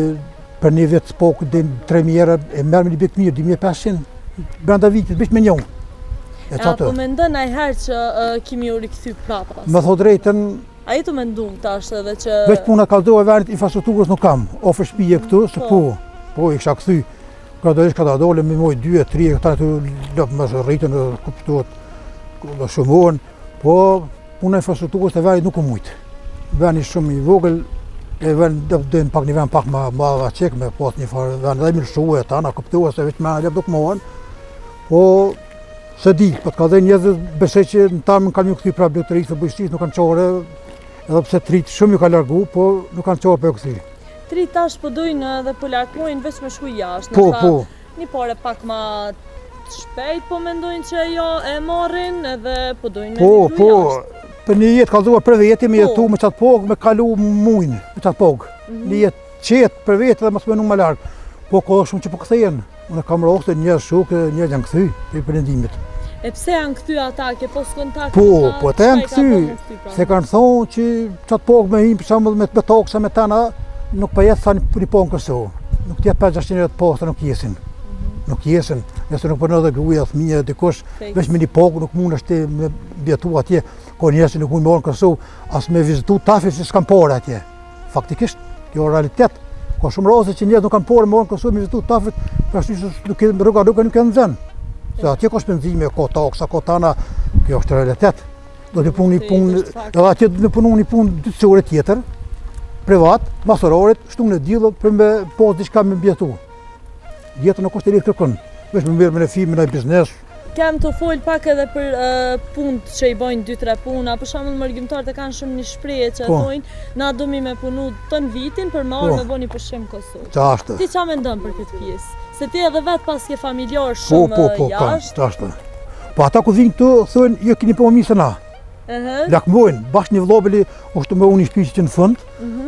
[SPEAKER 1] për një vetë spokë dhe 3.000 euro e merë me një bikë mirë, 2.500, brenda vitit, bish me njën.
[SPEAKER 2] A po mendon ajherë që kimi u rikthy prapa?
[SPEAKER 1] Më thot drejtën,
[SPEAKER 2] a i të mendu tash edhe që...
[SPEAKER 1] veç puna kaldohet venit infrastrukturës nuk kam, ofër shpije këtu, se po i kësha këthy. Gradualisht ka da dole me moj 2-3 këta të lëpë më së rritën, kuptuat, dhe shumohen, po puna infrastrukturës të venit nuk u mujtë. Venit shumë i vogël, e venit dhe në pak një ven pak ma qek me pas një farë venit, dhe i milëshu e ta, na kuptuat se veç me lëpë nuk mohen, po se di, po të ka dhe njëzë besej që në tamë kanë një këthy pra bletërisë të bujshtisë nuk kanë qore, edhe pse trit shumë ju ka largu, po nuk kanë qore për këthy.
[SPEAKER 2] Trit tash po dojnë dhe po larkojnë veç me shku jashtë,
[SPEAKER 1] po.
[SPEAKER 2] Një pare pak ma shpejt po mendojnë që jo e marrin edhe po dojnë me shku jashtë.
[SPEAKER 1] Për një jetë kalzuar për veti me jetu me qatë pogë, me kalu mujnë me qatë pogë. Një jetë qetë për veti dhe mas menu më largë. Po ka shumë që po këthejen, unë kam rohte një shukë, një janë këthy, për përndimit.
[SPEAKER 2] E pse janë këthy ata, ke pos kontakt?
[SPEAKER 1] Po të janë këthy, se kanë thonë që qatë pogë me himë, për shembull me tokë sa me tana, nuk për jetë sa një pogë në Kosovë. Nuk tjetë 5-600 euro të postë, nuk jesin. Nuk jesin, nëse nuk përnë dhe gruja, thmija, dikush, veç me një pogë nuk mund është me bjetu atje, ko njerëz që nuk mund me orë në Kosovë, as me vizitu tafit që s'kan pore atje. Faktikisht, kjo realitet. Ka shumë raste që njerëz nuk kanë pore me orë në Kosovë me vizitu tafit, për ashtu që rruga nuk e nxenë. Se atje ka shpenzime, ka taksa, ka tana, kjo është realitet. Do të punu një punë, edhe atje do të punu një punë dytësore tjetër, privat, masorarit, shtu në dillë për me pas diçka me bjetu. Jetën nuk është e litë kërkën, veç me mirë me në firmë, me në biznes.
[SPEAKER 2] Kem të folë pak edhe për punët që i bojnë 2-3 puna, për shembull mërgjimtarët e kanë shumë një shprehje që thonë na domi me punu tën vitin për me orë me bo një pushim Kosovë.
[SPEAKER 1] Qashtë.
[SPEAKER 2] Ti qa mendon për këtë pjesë? Se ti edhe vetë pas ke familjar shumë jashtë.
[SPEAKER 1] Qashtë. Po ata ku vinë këtu thonë jo keni po më mirë se na. Lakmojnë, bashkë një vllobëli është me unë i shpiqë që në fund,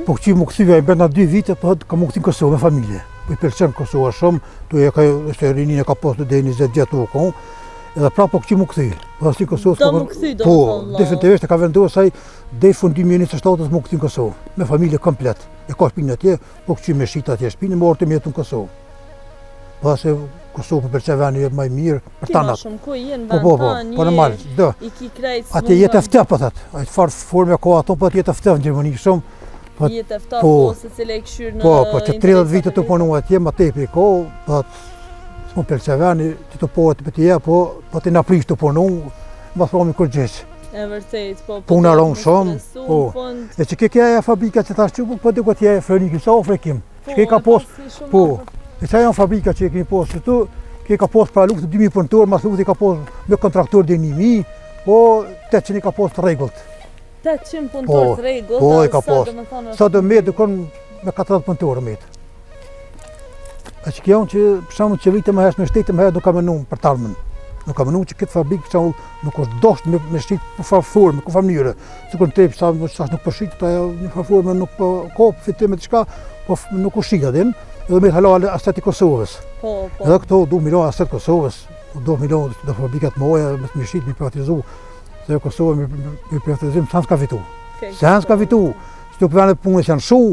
[SPEAKER 1] po që më këthyve e brenda 2 vite, po ka më këthin Kosovë me familje. Po i pëlqen Kosova shumë, tu e ka rinin e ka postë dhe 20 vjetë u kohë. Edhe pra po këqi mu këthy.
[SPEAKER 2] Do mu këthy, do
[SPEAKER 1] po, definitivisht e ka vendosur ai deri fundi 2027 mu këthy në Kosovë, me familje komplet. E ka shpinë atje, po këqi me shit atje shpinë, më orë të mjetu në Kosovë. Po se Kosovë për që veni jetë më i mirë për tanat.
[SPEAKER 2] Ti ma shumë ku jenë vend
[SPEAKER 1] po normal, do.
[SPEAKER 2] I ki krejtë
[SPEAKER 1] atje jetë efte po thot. Ai farë forme ka ato po jetë efte në Gjermani shumë.
[SPEAKER 2] Jetë efte po se cile e këshyrë në.
[SPEAKER 1] Po që 30 vite të punu atje, më tepër ko, po s'më pëlqeveni që të pohët për tje, po të nga prish të punu, më thromi kur gjeqë.
[SPEAKER 2] E vërtet, po.
[SPEAKER 1] Puna ronë shumë, po. E që kekja e fabrika që ta shqypu, po të këtë je frenikim, sa ofre kim. Që ke ka posë, po. E që janë fabrika që e kemi posë që tu, ke ka posë pra lukët 2.000 punëtor, mas lukët i ka posë me kontraktor dhe 1.000, po 800 i ka posë të regullt.
[SPEAKER 2] 800 punëtor të regullt?
[SPEAKER 1] Po, i ka posë. Sa do me dukon me 40 punëtor me. A që kjo që për shembull që vite më herë me shtetë më herë nuk ka menuar për tarmën. Nuk ka menuar që këtë fabrikë për shembull nuk është dashur me shtit për farforme, me mënyrë. Sikur të sa nuk po shit ajo në farforme nuk po ka fitim me diçka, po nuk u shit atin, edhe me halal astet i Kosovës.
[SPEAKER 2] Po.
[SPEAKER 1] Edhe këto du milion astet Kosovës, du milion do fabrikat moja me shtit me privatizu. Se Kosova me privatizim sans ka fitu. Sans ka fitu. Sto planet punës janë shu.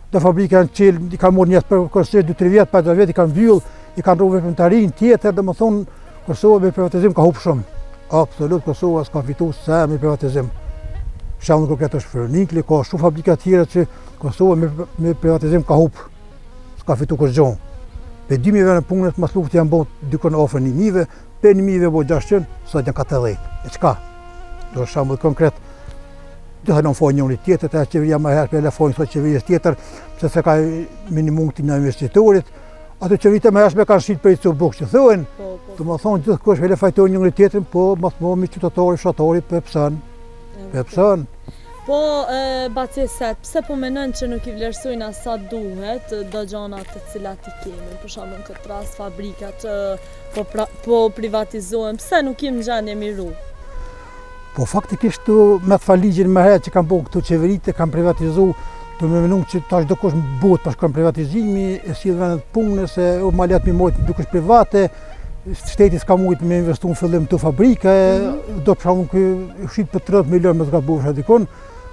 [SPEAKER 1] Dhe fabrika në qelë, i kanë morë njësë për kërësirë 2-3 vjetë, 5 vjetë, i kanë vyllë, i kanë rrugë veprimtarin tjetër, dhe më thonë, Kosova me privatizim ka hupë shumë. Absolut, Kosova s'ka fitu se me privatizim. Shamë në kërket është Fërnikli, ka shumë fabrika tjera që Kosova me privatizim ka hupë. S'ka fitu kërë gjonë. Pe 2.000 në punët, mas luftë janë bërë dykon ofër 1.000, pe 1.000 bërë 600, sa janë 40. E qka? Do shamë konkret. Dhe të në fojnë njëri tjetër, të qeveria më herë për e fojnë sot qeverisë tjetër, pëse se ka minimum të në investitorit. Ato qeverit e më herë me kanë shqitë për i të bukë që thënë. Të më thonë gjithë kush vele fajtojnë njëri tjetër, po mas më mi qytetari, fshatari, për pësën.
[SPEAKER 2] Po, Baceset, pse po menën që nuk i vlerësojnë sa duhet do gjanat të cilat i kemi, për shembull në këtë rast fabrikat po privatizohen, pse nuk im në gjendje miru?
[SPEAKER 1] Po faktikisht me të faligjin më herë që kanë bërë këtu qeveritë, kanë privatizu Do me menu që tash do kush bëhet për shkak privatizimi, e sill vendet punë se o ma let mi mojt dukesh private, shteti s'ka mujt me investu në fillim të fabrike, do për shkakun ky shit për 30 milion me të gabuar dikun,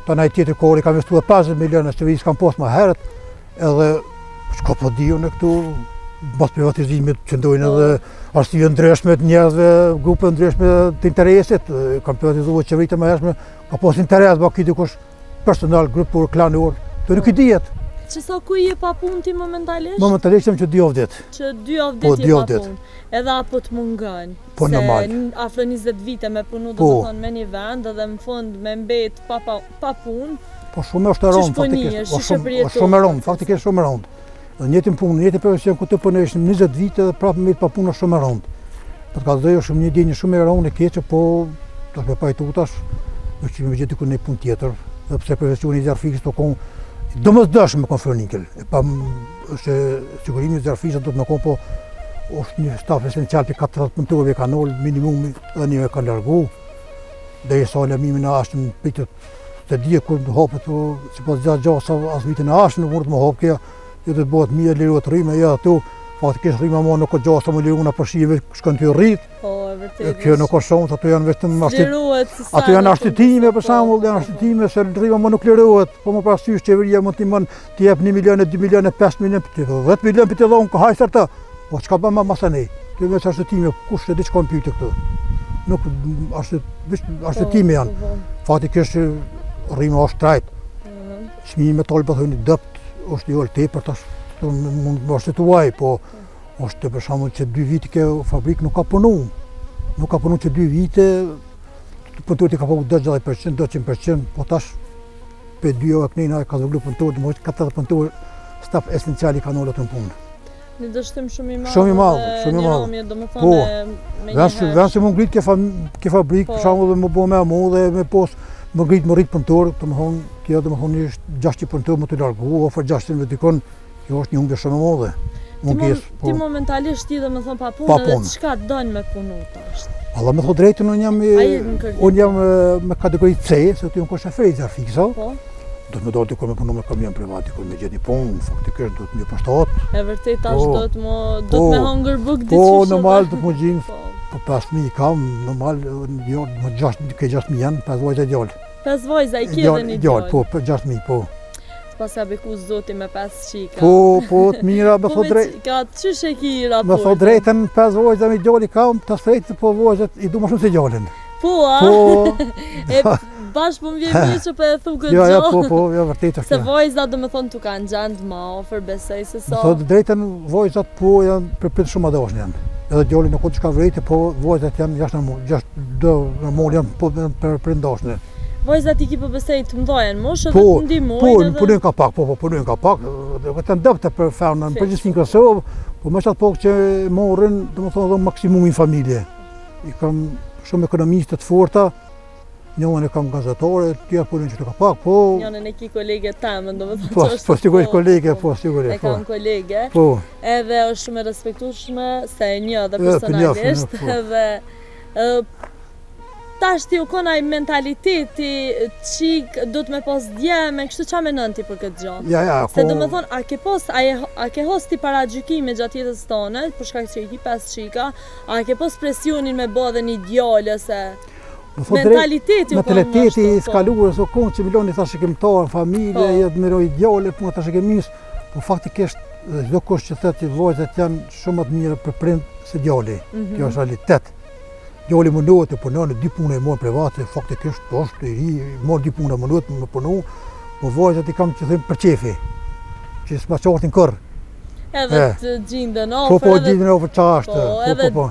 [SPEAKER 1] tanaj tjetër kohë ka investuar 50 milion që vi s'kan pas më herët, edhe çka po diu në këtu pas privatizimit që ndojnë edhe arsye ndryshme të njerëzve, grupe ndryshme të interesit, kanë privatizuar qeveritë më hershme, ka pas interes baki dikush personal, grupor, klanor, të nuk i dihet.
[SPEAKER 2] Që sa ku je pa punë ti momentalisht?
[SPEAKER 1] Momentalisht jam që 2 javë ditë.
[SPEAKER 2] Që 2 javë ditë je pa punë. Edhe apo të mungon.
[SPEAKER 1] Po normal.
[SPEAKER 2] Se afro 20 vite me punu do të thonë me një vend edhe në fund me mbet pa punë.
[SPEAKER 1] Po shumë është e rëndë faktikisht. Shumë e rëndë, faktikisht shumë e rëndë. Dhe njëtin punë, njëtin profesion ku të punojsh 20 vite dhe prapë me pa punë është shumë e rëndë. Për të kallëzoj është një dinjë shumë e rëndë e keqe, po të me pajtutash, është që me gjithë ku një punë tjetër, dhe pse profesioni i zarfikës të konë domosdoshëm me konfroninkel. E pa është sigurimi i zarfikës do të më konë, po është një staf esencial për 40 punëtorëve ka nol minimumi dhe një ka largu. Dhe i sa lëmimi në ashtën pritët të dje kur të hapët, që pas gjasa as vitin e ashtën, nuk mund të më hapë kja, jo të bëhet mirë liruat rrime, ja ato, faktikisht rrima ma nuk o gjasa më liru në përshive, shkën të rritë.
[SPEAKER 2] Po, e vërtet.
[SPEAKER 1] Kjo nuk o shumë, ato janë vetëm ato janë ashtitime për shembull, janë ashtitime se rrima më nuk liruat, po më parasysh qeveria mund t'i jep 1 milion, 2 milion, 5 milion, 10 milion për t'i dhonë, ka hajsër ta. Po çka bën më masanej? Kjo veç ashtitime, kush e di çka pyet këtu. Nuk ashtitime janë. Faktikisht rrima është trajt. Çmimi me tolë po thoni dopt është jo tepër tash mund të mos tuaj, po është për shembull që 2 vite kjo fabrikë nuk ka punu. Nuk ka punu që 2 vite, punëtorët ka pagu 10%, 200%, po tash për 2 javë kënejna ka zhvillu punëtorët, më është 40 punëtorë staf esenciali ka nollat në punë.
[SPEAKER 2] Një dështim shumë i madh.
[SPEAKER 1] Shumë i madh, shumë i madh.
[SPEAKER 2] Po,
[SPEAKER 1] vjen se më ngrit kjo fabrikë, për shembull më bëu më dhe me pos më ngrit më rrit punëtorë, domethënë kjo domethënë është 60 punëtorë më të largu, ofër 60 me dikon, kjo është një humbje shumë e madhe.
[SPEAKER 2] Ti momentalisht ti domethënë pa punë dhe çka don me punu tash?
[SPEAKER 1] Valla me thot drejtën unë jam me kategori C, se ti unë ko shofer i zarfikës,
[SPEAKER 2] po.
[SPEAKER 1] Do të më dorë dikur me punu me kamion privat, dikur me gjeni punë, faktikisht do të më përshtat.
[SPEAKER 2] E vërtet tash do të me hongër buk diçka.
[SPEAKER 1] Po, normal do të më gjinë, po 5.000 kam, normal, jo, më 6.000 janë, 5 vajza djallë.
[SPEAKER 2] 5 vajza i kje dhe një djallë?
[SPEAKER 1] Po, 6.000, po.
[SPEAKER 2] Pas ka beku zoti me 5 qika.
[SPEAKER 1] Po, të mira, me thot drejtën.
[SPEAKER 2] Ka qysh e ki raportin?
[SPEAKER 1] Me thot drejtën, 5 vajza me djallë i kam, të sfrejtë, po vajzat i du më shumë se djallën.
[SPEAKER 2] Po, a? Bashkë po më vjen mirë që për e thu këtë
[SPEAKER 1] gjohë. Po, ja vërtet është.
[SPEAKER 2] Se vajzat do me thonë tu kanë gjendë ma ofër, besoj se sa.
[SPEAKER 1] Thot drejtën, vajzat po janë për shumë adashnë janë. Edhe djali nuk ka çka vrejtë, po vajzat janë jashtë normal janë po për ndashnë.
[SPEAKER 2] Vajzat i ki po besoj të mdojnë moshë dhe të ndihmojnë edhe?
[SPEAKER 1] Po, punojnë ka pak, punojnë ka pak. Vetëm dëpte për fermën, përgjithësi në Kosovë, po më qatë pak që morën, domethënë maksimumin familje. I kam shumë ekonomistë të forta. Njënën e kam gazetare, tjerë punën që të ka pak, po...
[SPEAKER 2] Njënën e ki kolege temë, do me thonë
[SPEAKER 1] që është... Po, sigurisht kolege, po, sigurisht.
[SPEAKER 2] E kam kolege,
[SPEAKER 1] po.
[SPEAKER 2] Edhe është shumë e respektueshme, se e një dhe personalisht, edhe... Tash ti u konaj mentaliteti qik do të me pas djeme, kështu qa me nënti për këtë gjo?
[SPEAKER 1] Ja,
[SPEAKER 2] se do me thonë, a ke hos ti para gjykime gjatë jetës tonë, për shkak që i ki 5 qika, a ke pos presionin me bo dhe një djallë, se... Mentaliteti
[SPEAKER 1] i skaluar so kohë që miloni thashë kemtar, familje, jetë miroj djale, po thashë kemis, po faktikisht çdo kush që thotë vajzat janë shumë të mira për prind se djali. Kjo është realitet. Djali mundohet të punon 2 pune më private, faktikisht është i ri, mor 2 pune mundohet të punu, po vajzat i kam që them për çefi. Që s'ma qortin kurr.
[SPEAKER 2] Edhe të gjindën ofër.
[SPEAKER 1] Po, gjindën ofër çashtë. Po.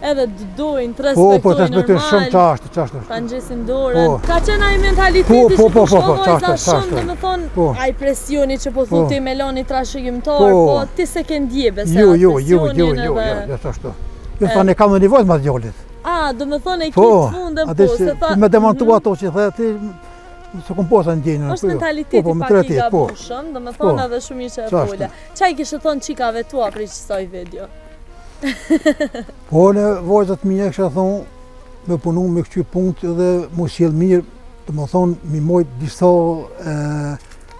[SPEAKER 2] Edhe dojnë, të respektojnë normal,
[SPEAKER 1] shumë qashtë.
[SPEAKER 2] Ta ngjesin dorën. Ka qenë ai mentaliteti që po shkovojza shumë, dhe me thonë, ai presioni që po thuti me loni trashëgimtar, po ti se ke ndjebe se atë presionin edhe...
[SPEAKER 1] Jo, ashtu. Jo, ta ne kam në nivojt ma djallit.
[SPEAKER 2] Do me thonë e kitë fundën, po, se tha...
[SPEAKER 1] Me demantu ato që dhe ti, se kom posa në gjenë.
[SPEAKER 2] Është mentaliteti pak i gabushëm, dhe me thonë edhe shumë ishe e fola. Qaj kishë thonë qikave tua për i qësoj video?
[SPEAKER 1] Po në vajzat mija kësha thonë me punu me këqy punkt edhe mu sjell mirë, të më thonë mi mojt disa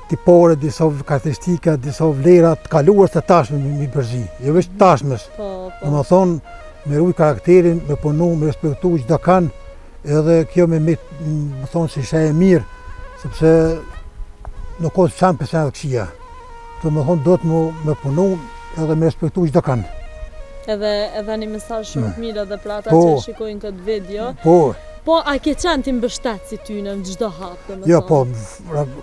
[SPEAKER 1] tipore, disa karakteristika, disa vlera të kaluar të tashme mi përzi, jo veç tashmes. Në më thonë, me ruj karakterin, me punu, me respektu çdo kanë, edhe kjo me thonë se isha e mirë, sepse nuk ka 100% këqia. Të më thonë, do të me punu edhe me respektu çdo kanë.
[SPEAKER 2] Edhe një mesazh shumë të mirë edhe për ata që shikojnë këtë video. Po, a ke qenë ti mbështet si ty në çdo hap?
[SPEAKER 1] Jo, po,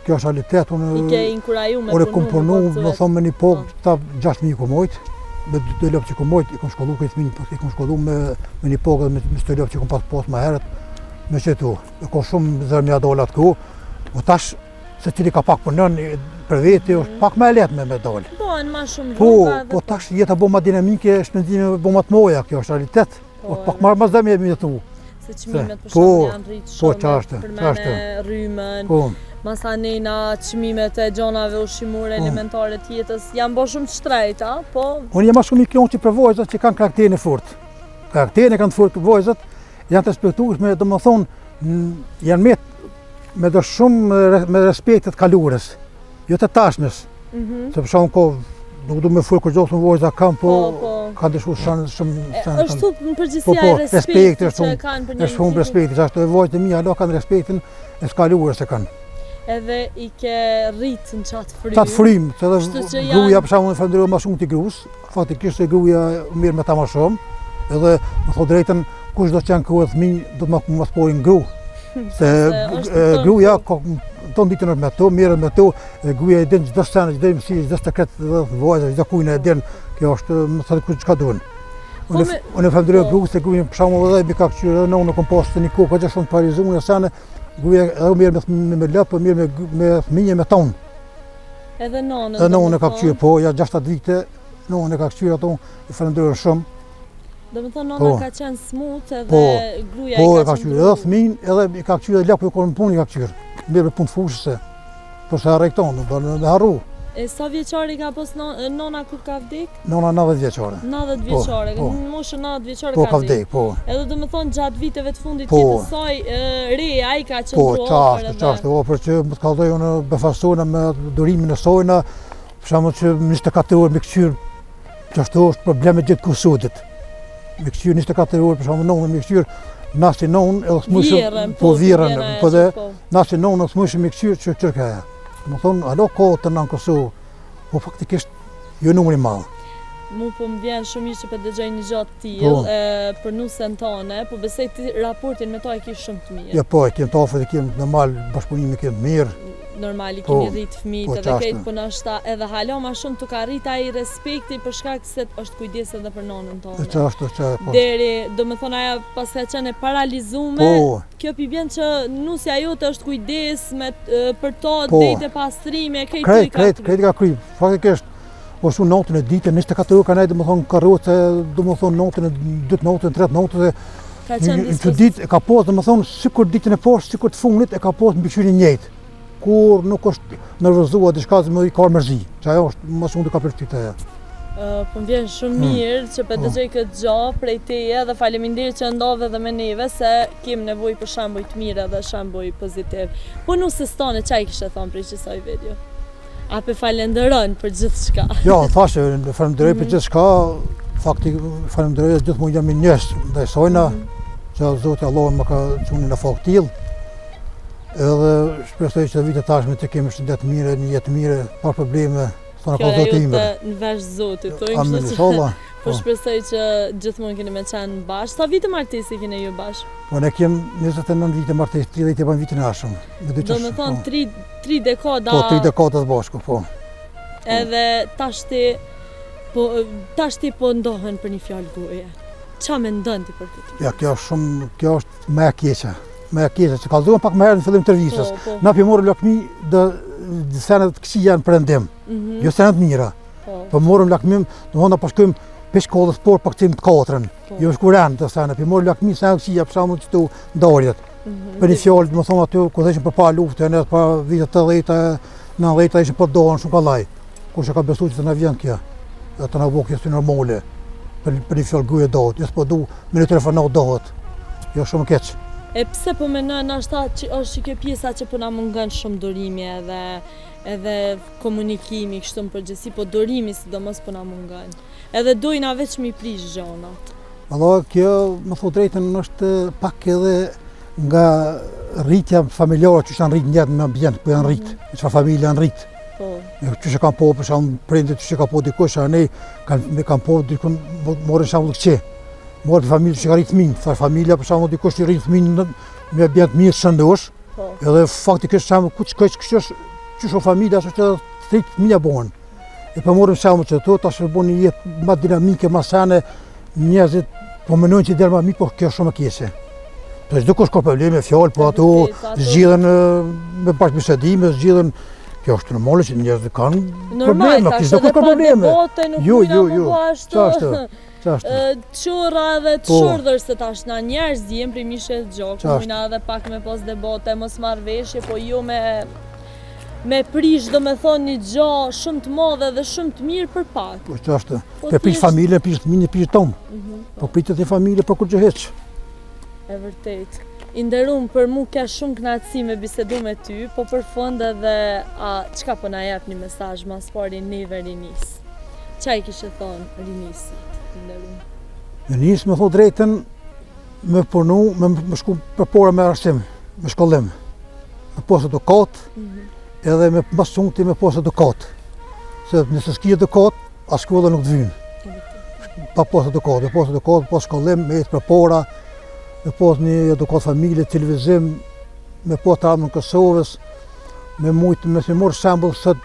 [SPEAKER 1] kjo është realitet.
[SPEAKER 2] I ke inkuraju me
[SPEAKER 1] punu? Unë kom punu, më thonë me një pogë, ta 6.000 kumojt, me 2 lopë që kumojt, i kom shkollu këtë minjë, i kom shkollu me një pogë dhe me 2 lopë që kom pas ma herët, me qëtu. E kom shumë zërmja dolat ku, o tash, se cili ka pak punën për veti, është pak me letë me dollë.
[SPEAKER 2] Bojnë ma shumë rruga
[SPEAKER 1] Po, tash jeta bo ma dinamike, shpenzime bo ma të moja, kjo është realitet. Pak marrë ma zdemi e mi jetu.
[SPEAKER 2] Se qmimet për shumë janë rritë shumë, përmene rrymën, masanena, qmimet e gjonave ushqimore, elementare tjetës, janë bo shumë të shtrejta, po...
[SPEAKER 1] Unë jema shumë i klonë që për vojzët që kanë karakterin e fort. Karakterin e kanë të fort vojzët, janë të respektueshme, do më thonë, janë me do shumë me respektet kalures, jo të tashmes. Se për shumë ko, nuk du me full kur gjohës më vojza kam, po kanë dëshu shumë...
[SPEAKER 2] është thup në përgjithsia e respekti që kanë për një
[SPEAKER 1] është shumë respekti, që ashtu e vojtë e mi, alo kanë respektin e s'kalures e kanë.
[SPEAKER 2] Edhe i ke rritë në qatë frymë.
[SPEAKER 1] Qatë frymë, që edhe gruja për shumë në falendrojë ma shumë t'i grus, faktikisht e gruja mirë me ta ma shumë, edhe më thot drejten, kush do që janë këhu e thmi, do të ma sporin gru. Se gruja, tonë ditën është me to, mirën me to, gruja e din çdo sene, çdo mësi, çdo sekret dhe vojza, çdo kujnë e din, kjo është më thëtë kujtë çka duhen. Unë e falenderoj gruja se gruja për shkakun edhe mi ka këshyrë, edhe në kompost të një kohë, që është në parizuar në sene, gruja edhe mirë me lëpë, mirë me fëmijë me tonë.
[SPEAKER 2] Edhe nonën.
[SPEAKER 1] Edhe nonën e ka këshyrë, po, ja 6 vite, nonën e ka këshyrë ato, i falenderoj shumë.
[SPEAKER 2] Do më thonë nona ka qenë smut edhe gruja i ka qenë
[SPEAKER 1] edhe fëmin, edhe i ka këshyrë, edhe laku i konë punë i ka këshyrë. Mirë me punë të fushëse, përse harrejtonë, do në harru.
[SPEAKER 2] E sa vjeqari ka pos nona kur ka vdek?
[SPEAKER 1] Nona 90 vjeqare.
[SPEAKER 2] 90 vjeqare, në moshën 90 vjeqare
[SPEAKER 1] ka vdek. Po,
[SPEAKER 2] edhe do më thonë gjatë viteve të fundit jetës saj, reja i ka qenë ofër edhe.
[SPEAKER 1] Po, qashtë, për që më të kaldoj unë befasona me durimin e sojna, për shamë që 24 orë me këshyrë, qashtë është probleme gjithë kusudit. Me këshyrë 24 orë, për shamë nonë me këshyrë, nasi nonë edhe smushëm, po virën, po dhe nasi nonë edhe smushëm me këshyrë që qërkaja. Më thonë, alo kohë të në në Kosovë, po faktikisht jo numëri madhë.
[SPEAKER 2] Mu po më vjen shumë mirë që për dëgjoj një gjatë t'ilë për nusën tane, po besoj ti raportin me ta e kishë shumë të mirë.
[SPEAKER 1] Ja po, e kemë të afër, e kemë normal, bashkëpunimi kemë mirë.
[SPEAKER 2] Normal, i keni rritë fëmijët edhe kejtë për nashta edhe hala ma shumë të ka rritë ai respekti për shkak se është kujdes edhe për nonën tonë.
[SPEAKER 1] Po.
[SPEAKER 2] Deri, do me thonë aja pas ka qenë paralizume, kjo pi bjen që nusja jote është kujdes për to, dejte pastrime, kejtë i ka
[SPEAKER 1] kryt. Krejt ka kryt, faktikisht, është unë notën e dite, 24 orë ka nejtë, do me thonë karroce, do me thonë notën e 2 notën, 3 notën, në që ditë e ka posë, do me thonë, sikur ditën e poshtë, sikur të funit, e ka posë në bikëshyri njëjtë. Kur nuk është nërvëzua diçka që më i ka mërzi, që ajo është më shumë të ka përshtyt aja.
[SPEAKER 2] Po më vjen shumë mirë që për dëgjoj këtë gjë prej teje dhe faleminderit që ndodhe dhe me neve se kem nevojë për shembuj të mirë dhe shembuj pozitiv. Po nusës tone çaj kishe thonë për kësaj video? A pe falenderojnë për gjithçka? Jo,
[SPEAKER 1] thashë falenderoj për gjithçka, fakti falenderoj gjithmonë jam i njëjtë ndaj sojna, që Zoti Allah më ka çuar në fakt tillë. Edhe shpresoj që vitet tashme të kemi shëndet mire, një jetë mire, pa probleme, sa në ka Zoti ime.
[SPEAKER 2] Kjo ajo në vesh Zotit, po
[SPEAKER 1] Amin, inshallah.
[SPEAKER 2] Po shpresoj që gjithmonë keni me qenë bashkë. Sa vite martesi keni ju bashkë?
[SPEAKER 1] Po ne kem 29 vite martesi, 30 e ban vitin e ashëm.
[SPEAKER 2] Do me thonë 3 dekada...
[SPEAKER 1] Po, 3 dekada të bashku, po.
[SPEAKER 2] Edhe tashti po ndohen për një fjallë goje. Qa me ndonë ti për këtë?
[SPEAKER 1] Ja, kjo është me e keqa. Me e keqa, që kalzohen pak më herë në fillim të intervistës. Na për morëm lakmi dhe senet të këqija në përëndim, jo senet mira. Për morëm lakmim, në honda përshkojmë peshkollës por pak të 4-ën, jo shkuren të senet, për morëm lakmi senet këqija për shamu që të ndarjet. Për një fjallë, më thonë aty, ku dhe ishën për pa luftë, në pa vitet 80-90 ishën për dohen shumë kalaj. Kush e ka besu që të na vjen kja, të na bo kjo si normale, për një fjallë guje dohet, jesë po du, me një telefonat dohet, jo shumë keq.
[SPEAKER 2] E pse po mendoj ndoshta që është kjo pjesa që po na mungon shumë durimi edhe komunikimi kështu në përgjithësi, po durimi sidomos po na mungon. Edhe dojna veç mi prish gjonat.
[SPEAKER 1] Valla, kjo më thot drejtën është pak edhe nga rritja familjare që janë rrit njëtë me ambient, po janë rrit, që familja janë rrit. Që që kam po, për shumë prindit, që ka po dikush, a ne kam po dikun morën shumë këqe. Morën për familje që ka rritë minë, thash familja për shumë dikush që rritë minë me ambient mirë shëndosh, edhe faktikisht shumë ku që kështë që shumë familja, që që të rritë minja bohen. E për morën shumë që to, ta shërbo një jetë ma dinamike, ma sene, njerëzit po menojnë që delë ma mi, po kjo shumë e kese. Të çdo kush ka probleme, fjalë, po ato zgjidhen me bashkëbisedime, zgjidhen. Kjo është normale që njerëzit kanë probleme, çdo kush ka probleme. Jo. Çfarë?
[SPEAKER 2] Çurra dhe të shurdhër se tash na njerëz jem primishe gjokë, mujna edhe pak me pos debate, mos marrëveshje, po jo me prish, do me thonë një gjo shumë të madhe dhe shumë të mirë për pak.
[SPEAKER 1] Po ç'është? Te prish familje, prish fëmijë, prish tomë. Po pritet e familje për kur gjë heq.
[SPEAKER 2] E vërtet. I nderuar, për mu ka shumë kënaqësi me bisedu me ty, po për fund edhe çka po na jep një mesazh mas pari neve rinis. Ç'a i kishe thonë rinisit, i nderuar?
[SPEAKER 1] Rinis më thot drejtën me punu, me shku për pora me arsim, me shkollim. Me pas edukat, edhe me mas shumti me pas edukat. Se nëse s'ki edukat, as shkolla nuk të vynë. Pa pas edukat, pas shkollim, me jetë për pora, me pas një edukat familje, televizim, me pas të ramën Kosovës, me morë shembull sot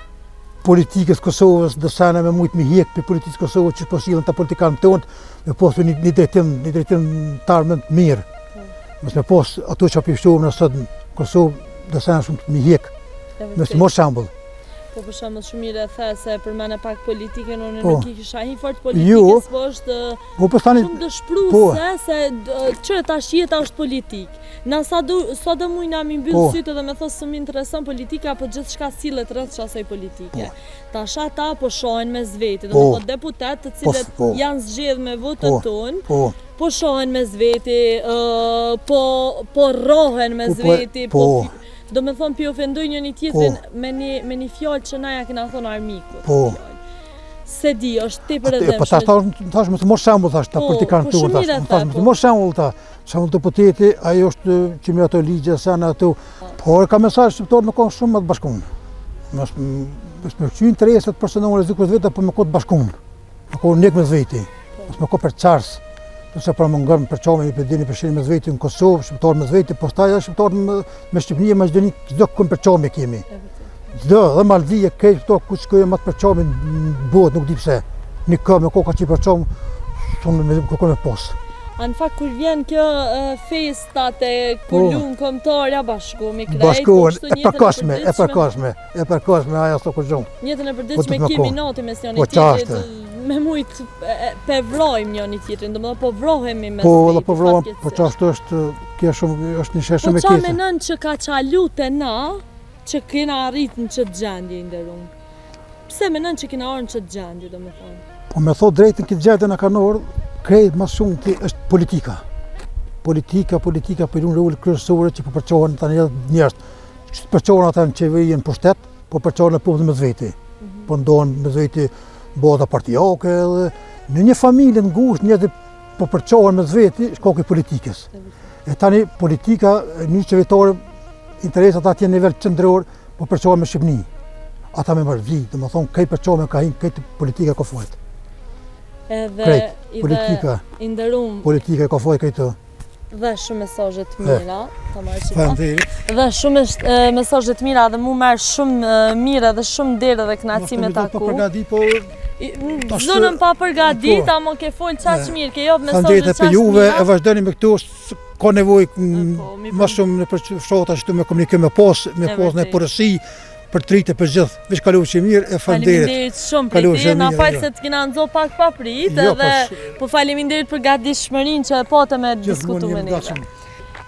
[SPEAKER 1] politikës Kosovës, dësana me mujtë mi hjek për politikës Kosovës që po sillen ta politikanë tonë, me pas një drejtim të armën të mirë. Me pas ato që apishtovën sot në Kosovë, dësana shumë të mi hjek, me morë shembull.
[SPEAKER 2] Po për shembull shumë mirë e the se përmend pak politikën, unë nuk i kisha një fort politikës, po është shumë dëshpruese se çfarë tash jeta është politik. Na sa do mujna mi mbyll sytë dhe me thos se më intereson politika, po gjithçka sillet rreth asaj politike. Tash ata po shohin mes veti, domethënë deputet të cilët janë zgjedhur me votën tonë, po shohin mes veti, po rrohen mes veti, do me thonë pi ofendoj një tjetrin me një fjallë që na ja kena thonë armikut. Se di, është te për edhe
[SPEAKER 1] Po tash më të mos shembull tash ta politikanë tu tash. Tash më të mos shembull ta. Shembull të poteti, ajo është që me ato ligje sana ato. Por ka mesazh shqiptar me kohë shumë më të bashkuar. Mos me qy interesat personale zikut vetë po me kohë të bashkuar. Me kohë nek me veti. Mos me kohë për çars. Nëse pra më ngërmë për qome i përdini përshirin me zveti në Kosovë, shqiptarë me zveti, po staja shqiptarë me Shqipëni e Maqedoni, çdo kënë për qome kemi. Çdo, dhe Maldivje, kejtë këto ku shkojë matë për qome në botë, nuk di pse. Një kë me koka që për qome, shumë me kërkon me posë.
[SPEAKER 2] Në fakt, kur vjen kjo festat e kulun kombëtarja bashkohemi krejt,
[SPEAKER 1] bashkohen, e përkashme, aja së kur gjumë.
[SPEAKER 2] Njëtën e përditshme kemi nati mes njëri tjetrit, me mujtë pe vrojmë njëri tjetrin, do më dhe po vrohemi mes veti.
[SPEAKER 1] Po vrohem, po qashtu është, kjo është një sheshë me kese.
[SPEAKER 2] Po qa menën që ka qalu të na, që kena arrit në qëtë gjendje i nderuar? Pse menën që kena arrit në qëtë gjendje, do më thonë?
[SPEAKER 1] Po me thot drejtën këtë gjendje në kanë orë, krejt mas shumë të është politika. Politika për unë rrullë kryesore që po përqohen të njerëz. Që përqohen ata në qeveri në pushtet, po përqohen në punë me zveti. Po ndohen me zveti bota partijake edhe në një familje në ngushtë njerëzit po përqohen me zveti shkoki politikës. E tani politika një qeveritare interesat atje në nivel qendror po përqohen me Shqipëni. Ata me marrëvi, do të thonë këj përqohen me ka hinë këtë politika ka fojt.
[SPEAKER 2] Edhe i nderuar
[SPEAKER 1] politika e ka foj këtë.
[SPEAKER 2] Dhe shumë mesazhe të mira, ta marrë qita. Dhe shumë mesazhe të mira dhe mu merr shumë mirë dhe shumë derë dhe kënaqësi me taku. Zonën pa përgadit, ama ke fol çaq mirë, ke jap mesazhe çaq mirë.
[SPEAKER 1] Për juve e vazhdoni me këtu, ka nevojë më shumë në fshata që me komunikim me pas në porësi. Për tritë për gjithë, veç kaluar që mirë e faleminderit.
[SPEAKER 2] Faleminderit shumë për ti, na fal se të kena nxo pak pa prit edhe po faleminderit për gatishmërinë që e patë me diskutu me ne.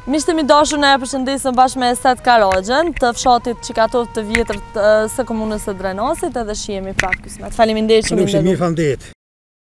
[SPEAKER 2] Miqtë mi dashur, ne e përshëndesim bashkë me Estet Karaxhen të fshatit Çikatov të vjetër së komunës së Drenasit edhe shihemi prapë kismet. Faleminderit shumë.
[SPEAKER 1] Faleminderit.